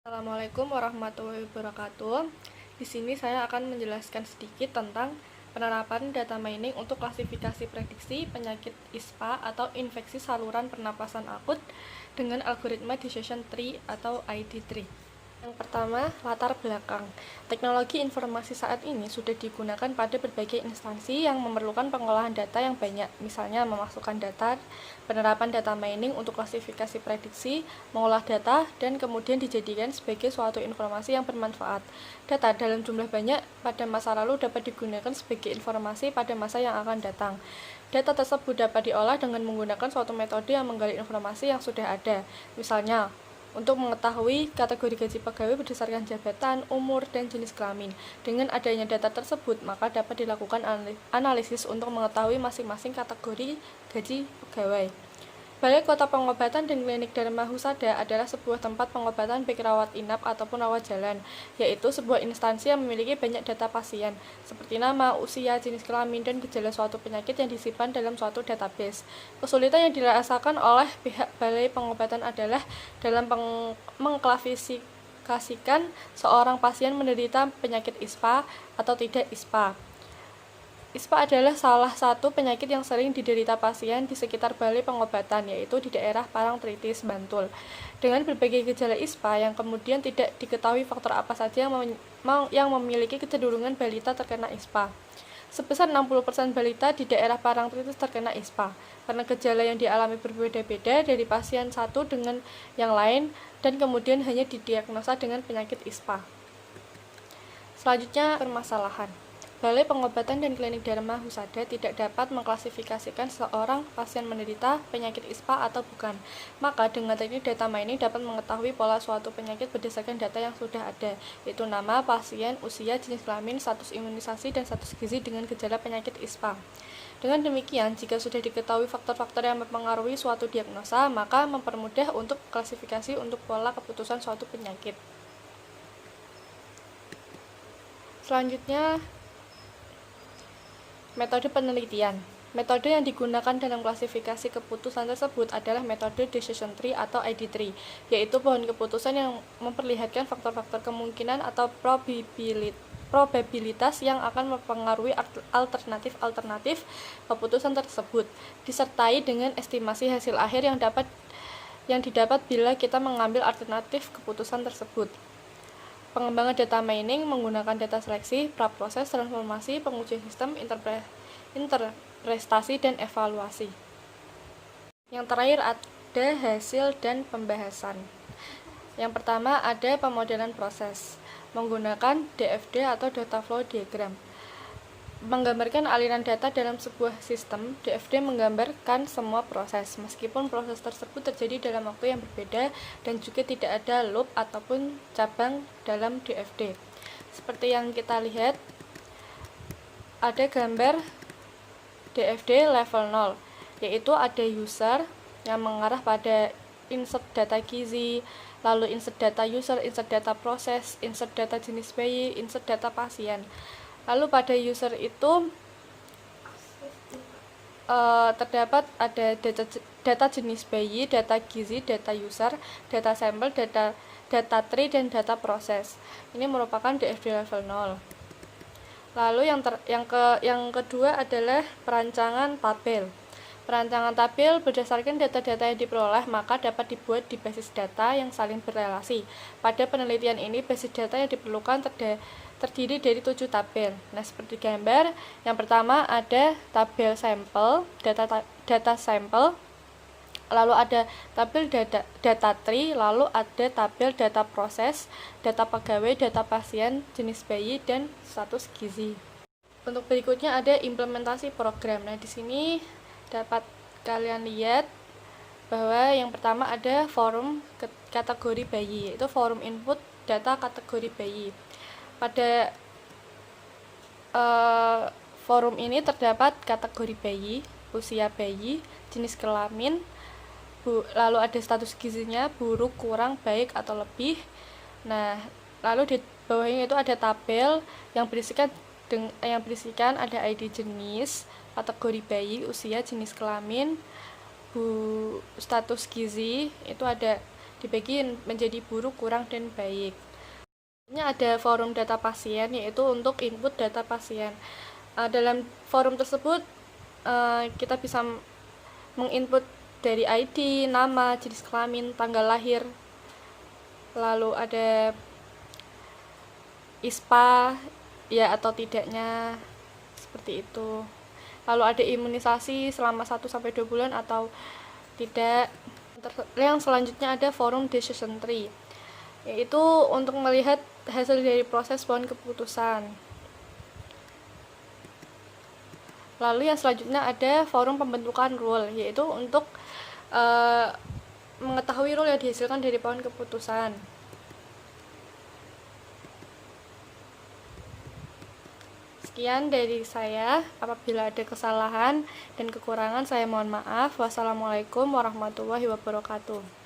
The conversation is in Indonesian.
Assalamualaikum warahmatullahi wabarakatuh. Di sini saya akan menjelaskan sedikit tentang penerapan data mining untuk klasifikasi prediksi penyakit ISPA atau infeksi saluran pernapasan akut dengan algoritma decision tree atau ID3. Yang pertama, latar belakang. Teknologi informasi saat ini sudah digunakan pada berbagai instansi yang memerlukan pengolahan data yang banyak, misalnya memasukkan data, penerapan data mining untuk klasifikasi prediksi, mengolah data, dan kemudian dijadikan sebagai suatu informasi yang bermanfaat. Data dalam jumlah banyak pada masa lalu dapat digunakan sebagai informasi pada masa yang akan datang. Data tersebut dapat diolah dengan menggunakan suatu metode yang menggali informasi yang sudah ada, misalnya untuk mengetahui kategori gaji pegawai berdasarkan jabatan, umur, dan jenis kelamin. Dengan adanya data tersebut, maka dapat dilakukan analisis untuk mengetahui masing-masing kategori gaji pegawai. Balai Kota Pengobatan dan Klinik Dharma Husada adalah sebuah tempat pengobatan baik rawat inap ataupun rawat jalan, yaitu sebuah instansi yang memiliki banyak data pasien, seperti nama, usia, jenis kelamin, dan gejala suatu penyakit yang disimpan dalam suatu database. Kesulitan yang dirasakan oleh pihak Balai Pengobatan adalah dalam mengklasifikasikan seorang pasien menderita penyakit ISPA atau tidak ISPA. ISPA adalah salah satu penyakit yang sering diderita pasien di sekitar Balai Pengobatan, yaitu di daerah Parangtritis, Bantul. Dengan berbagai gejala ISPA yang kemudian tidak diketahui faktor apa saja yang memiliki kecenderungan balita terkena ISPA. Sebesar 60% balita di daerah Parangtritis terkena ISPA, karena gejala yang dialami berbeda-beda dari pasien satu dengan yang lain, dan kemudian hanya didiagnosa dengan penyakit ISPA. Selanjutnya, permasalahan. Balai Pengobatan dan Klinik Dharma Husada tidak dapat mengklasifikasikan seorang pasien menderita penyakit ISPA atau bukan. Maka dengan teknik data mining dapat mengetahui pola suatu penyakit berdasarkan data yang sudah ada, yaitu nama pasien, usia, jenis kelamin, status imunisasi, dan status gizi dengan gejala penyakit ISPA. Dengan demikian, jika sudah diketahui faktor-faktor yang mempengaruhi suatu diagnosa, maka mempermudah untuk klasifikasi untuk pola keputusan suatu penyakit. Selanjutnya, metode penelitian. Metode yang digunakan dalam klasifikasi keputusan tersebut adalah metode decision tree atau ID3, yaitu pohon keputusan yang memperlihatkan faktor-faktor kemungkinan atau probabilitas yang akan mempengaruhi alternatif-alternatif keputusan tersebut, disertai dengan estimasi hasil akhir yang didapat bila kita mengambil alternatif keputusan tersebut. Pengembangan data mining menggunakan data seleksi, praproses, transformasi, pengujian sistem, interpretasi, dan evaluasi. Yang terakhir ada hasil dan pembahasan. Yang pertama ada pemodelan proses menggunakan DFD atau data flow diagram. Menggambarkan aliran data dalam sebuah sistem, DFD menggambarkan semua proses, meskipun proses tersebut terjadi dalam waktu yang berbeda dan juga tidak ada loop ataupun cabang dalam DFD. Seperti yang kita lihat, ada gambar DFD level 0, yaitu ada user yang mengarah pada insert data gizi, lalu insert data user, insert data proses, insert data jenis bayi, insert data pasien. Lalu pada user itu terdapat ada data jenis bayi, data gizi, data user, data sampel, data tree, dan data proses. Ini merupakan DFD level 0. Lalu yang kedua adalah perancangan tabel. Perancangan tabel berdasarkan data-data yang diperoleh, maka dapat dibuat di basis data yang saling berrelasi. Pada penelitian ini, basis data yang diperlukan terdiri dari 7 tabel. Nah, seperti gambar, yang pertama ada tabel sampel, data sampel, lalu ada tabel data tree, lalu ada tabel data proses, data pegawai, data pasien, jenis bayi, dan status gizi. Untuk berikutnya ada implementasi program. Nah, di sini dapat kalian lihat bahwa yang pertama ada forum kategori bayi, yaitu forum input data kategori bayi. Pada forum ini terdapat kategori bayi, usia bayi, jenis kelamin, lalu ada status gizinya, buruk, kurang, baik, atau lebih. Nah, lalu di bawahnya itu ada tabel yang berisikan ada ID jenis, kategori bayi, usia, jenis kelamin, status gizi, itu ada dibagi menjadi buruk, kurang, dan baik. Ini ada forum data pasien, yaitu untuk input data pasien. Dalam forum tersebut kita bisa menginput dari ID, nama, jenis kelamin, tanggal lahir, lalu ada ISPA ya atau tidaknya, seperti itu. Lalu ada imunisasi selama 1-2 bulan atau tidak. Yang selanjutnya ada forum decision tree, yaitu untuk melihat hasil dari proses pohon keputusan. Lalu yang selanjutnya ada forum pembentukan rule, yaitu untuk mengetahui rule yang dihasilkan dari pohon keputusan. Sekian dari saya. Apabila ada kesalahan dan kekurangan, saya mohon maaf. Wassalamualaikum warahmatullahi wabarakatuh.